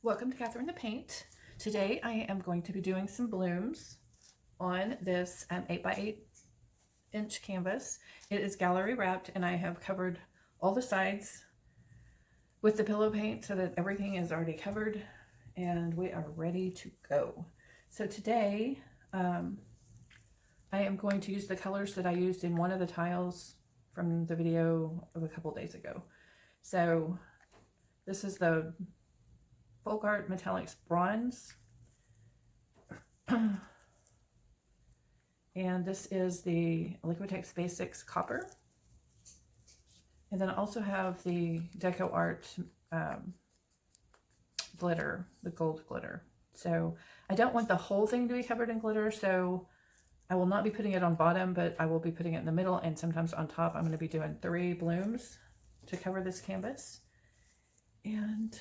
Welcome to Catherine the Paint. Today I am going to be doing some blooms on this 8x8 inch canvas. It is gallery wrapped and I have covered all the sides with the pillow paint so that everything is already covered and we are ready to go. So today I am going to use the colors that I used in one of the tiles from the video of a couple days ago. So this is the FolkArt Metallics Bronze. And this is the Liquitex Basics Copper. And then I also have the Deco Art glitter, the gold glitter. So I don't want the whole thing to be covered in glitter, so I will not be putting it on bottom, but I will be putting it in the middle and sometimes on top. I'm going to be doing 3 blooms to cover this canvas. And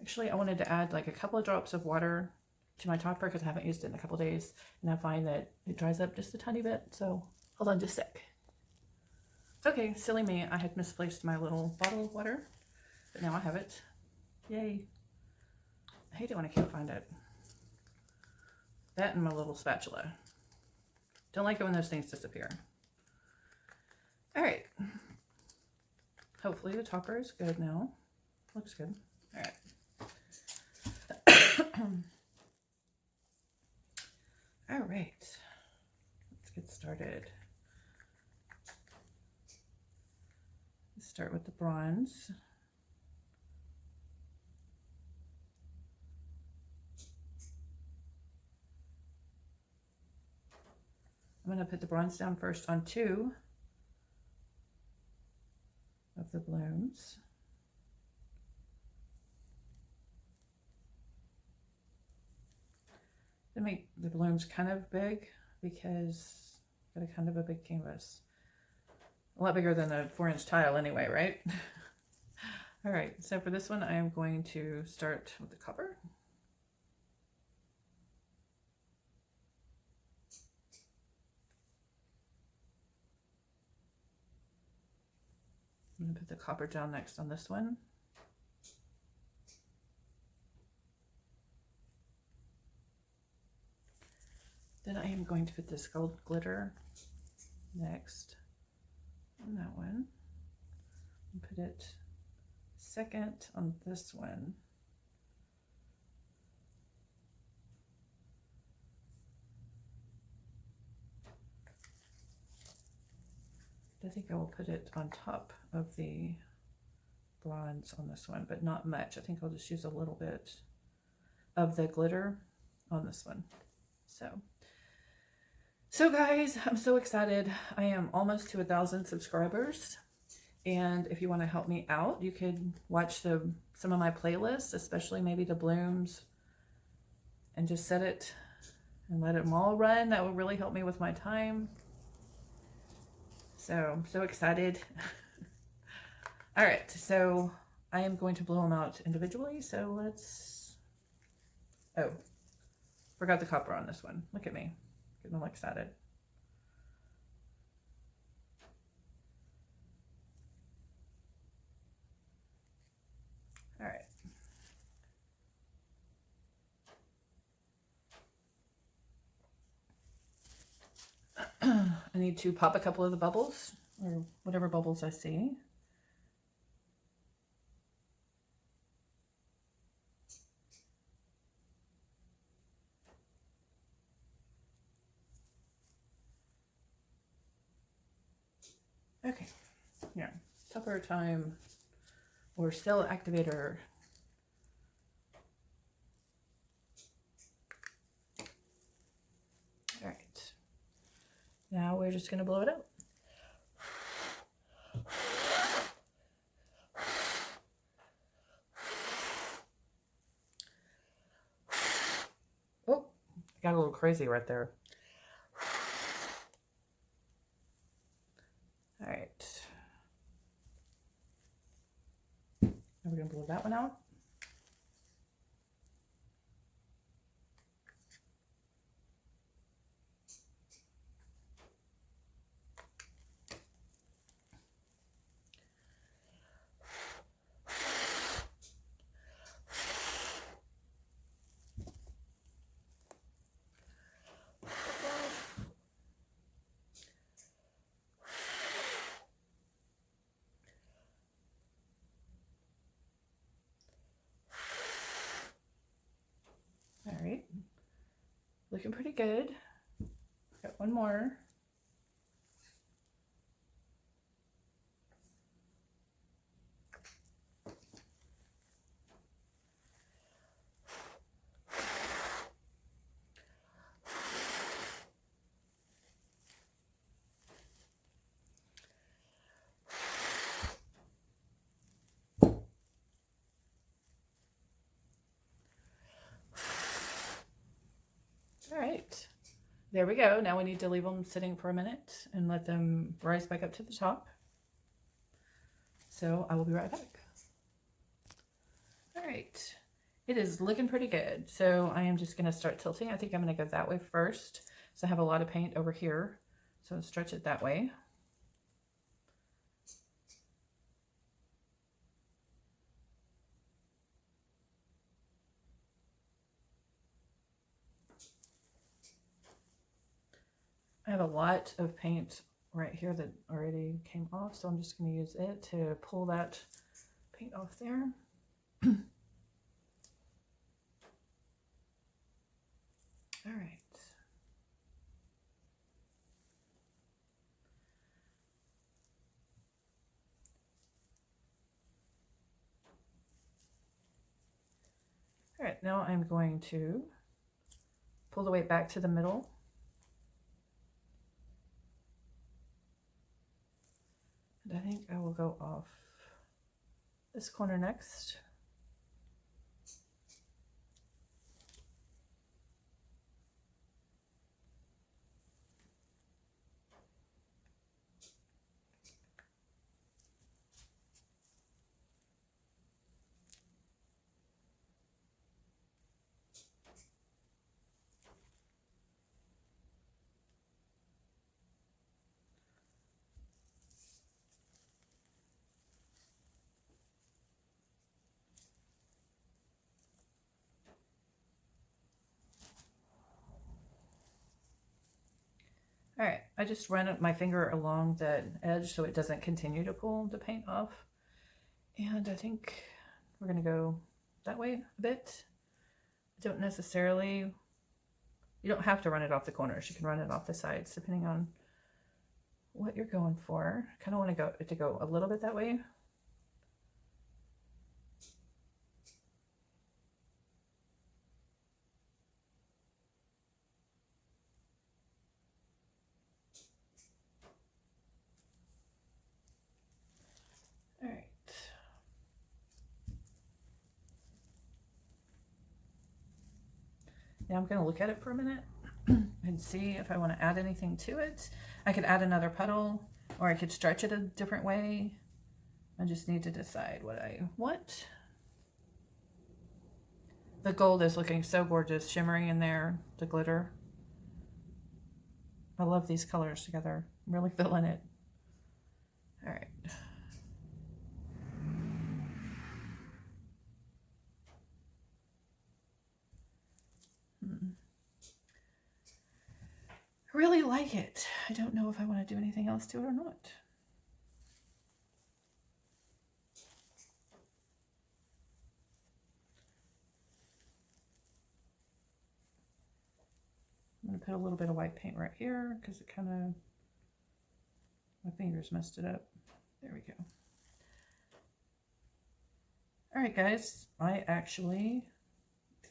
actually, I wanted to add like a couple of drops of water to my topper because I haven't used it in a couple days, and I find that it dries up just a tiny bit. So hold on just a sec. Okay, silly me, I had misplaced my little bottle of water, but now I have it. Yay. I hate it when I can't find it. That and my little spatula. Don't like it when those things disappear. All right. Hopefully the topper is good now. Looks good. All right. All right. Let's get started. Let's start with the bronze. I'm going to put the bronze down first on 2 of the blooms. To make the blooms kind of big because I've got a kind of a big canvas. A lot bigger than a 4-inch tile anyway, right? All right, so for this one, I am going to start with the copper. I'm going to put the copper down next on this one. Then I am going to put this gold glitter next on that one. And put it second on this one. I think I will put it on top of the bronze on this one, but not much. I think I'll just use a little bit of the glitter on this one. So guys, I'm so excited. I am almost to 1,000 subscribers. And if you want to help me out, you could watch some of my playlists, especially maybe the blooms, and just set it and let them all run. That will really help me with my time. So I'm so excited. All right, so I am going to blow them out individually. So let's, oh, forgot the copper on this one. Look at me, getting all excited. All right. I need to pop a couple of the bubbles, or whatever bubbles I see. Okay, yeah, topper time, or cell activator. All right, now we're just gonna blow it up. Oh, got a little crazy right there. All right. Now we're going to blow that one out. looking pretty good. Got one more. All right, there we go. Now we need to leave them sitting for a minute and let them rise back up to the top. So I will be right back. All right, it is looking pretty good. So I am just going to start tilting. I think I'm going to go that way first. So I have a lot of paint over here. So I'll stretch it that way. I have a lot of paint right here that already came off, so I'm just going to use it to pull that paint off there. All right. All right, now I'm going to pull the weight back to the middle. And I think I will go off this corner next. All right, I just run my finger along the edge so it doesn't continue to pull the paint off. And I think we're gonna go that way a bit. I don't necessarily, you don't have to run it off the corners. You can run it off the sides depending on what you're going for. I kind of want to go a little bit that way. All right. Now I'm going to look at it for a minute and see if I want to add anything to it. I could add another puddle, or I could stretch it a different way. I just need to decide what I want. The gold is looking so gorgeous, shimmering in there, the glitter. I love these colors together. I'm really feeling it. All right. I really like it. I don't know if I want to do anything else to it or not. I'm going to put a little bit of white paint right here because it kind of, my fingers messed it up. There we go. All right, guys, I actually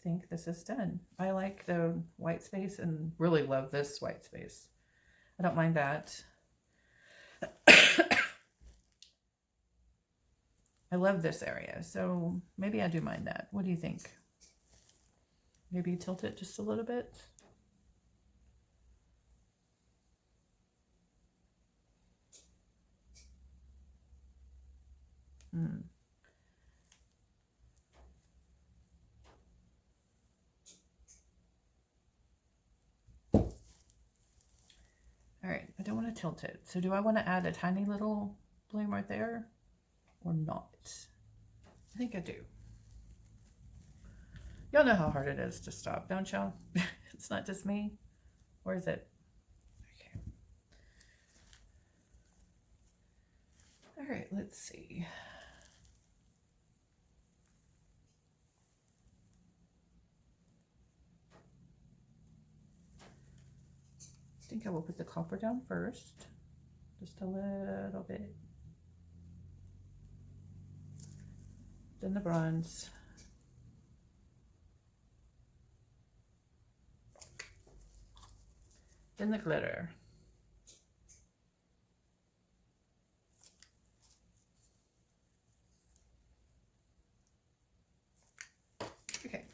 think this is done. I like the white space and really love this white space. I don't mind that. I love this area, so maybe I do mind that. What do you think? Maybe tilt it just a little bit. All right, I don't want to tilt it. So do I want to add a tiny little bloom right there or not? I think I do. Y'all know how hard it is to stop, don't y'all? It's not just me. Or is it? Okay. All right, let's see. I will put the copper down first, just a little bit. Then the bronze. Then the glitter. Okay.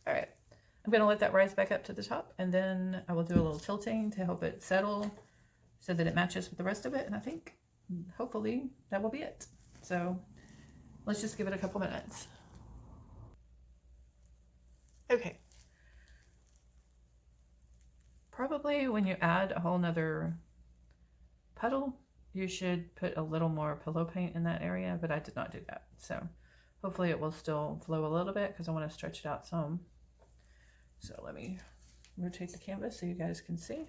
All right, I'm going to let that rise back up to the top, and then I will do a little tilting to help it settle so that it matches with the rest of it, and I think hopefully that will be it. So let's just give it a couple minutes. Okay. Probably when you add a whole nother puddle, you should put a little more pillow paint in that area, but I did not do that. So hopefully it will still flow a little bit because I want to stretch it out some. So let me rotate the canvas so you guys can see.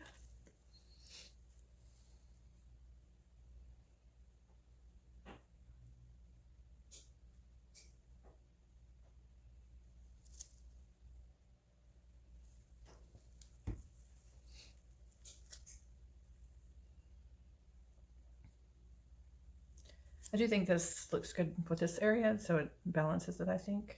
I do think this looks good with this area, so it balances it, I think.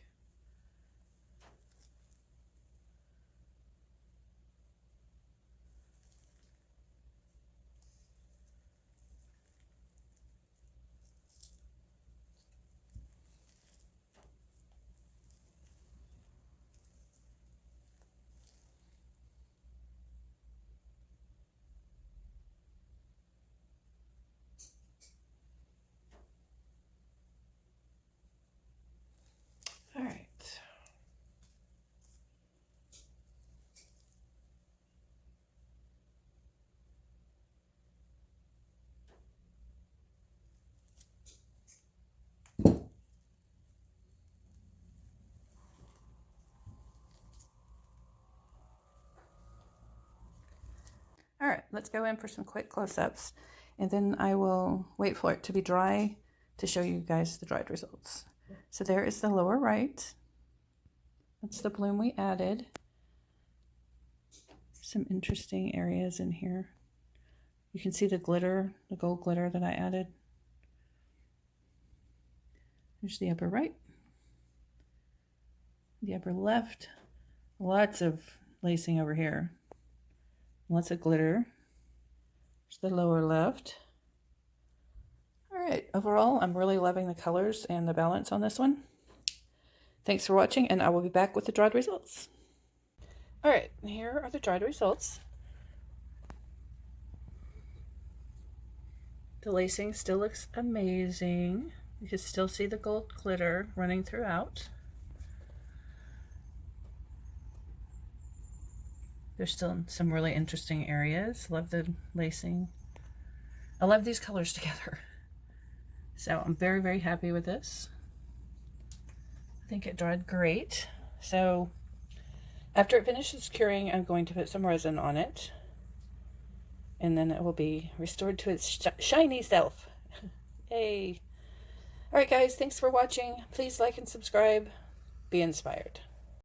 All right. All right, let's go in for some quick close-ups, and then I will wait for it to be dry to show you guys the dried results. So there is the lower right. That's the bloom we added. Some interesting areas in here. You can see the glitter, the gold glitter that I added. There's the upper right. The upper left. Lots of lacing over here. Lots of glitter. There's the lower left. All right, overall, I'm really loving the colors and the balance on this one. Thanks for watching, and I will be back with the dried results. All right, here are the dried results. The lacing still looks amazing. You can still see the gold glitter running throughout. There's still some really interesting areas. Love the lacing. I love these colors together. So I'm very, very happy with this. I think it dried great. So after it finishes curing, I'm going to put some resin on it. And then it will be restored to its shiny self. Yay. All right, guys, thanks for watching. Please like and subscribe. Be inspired.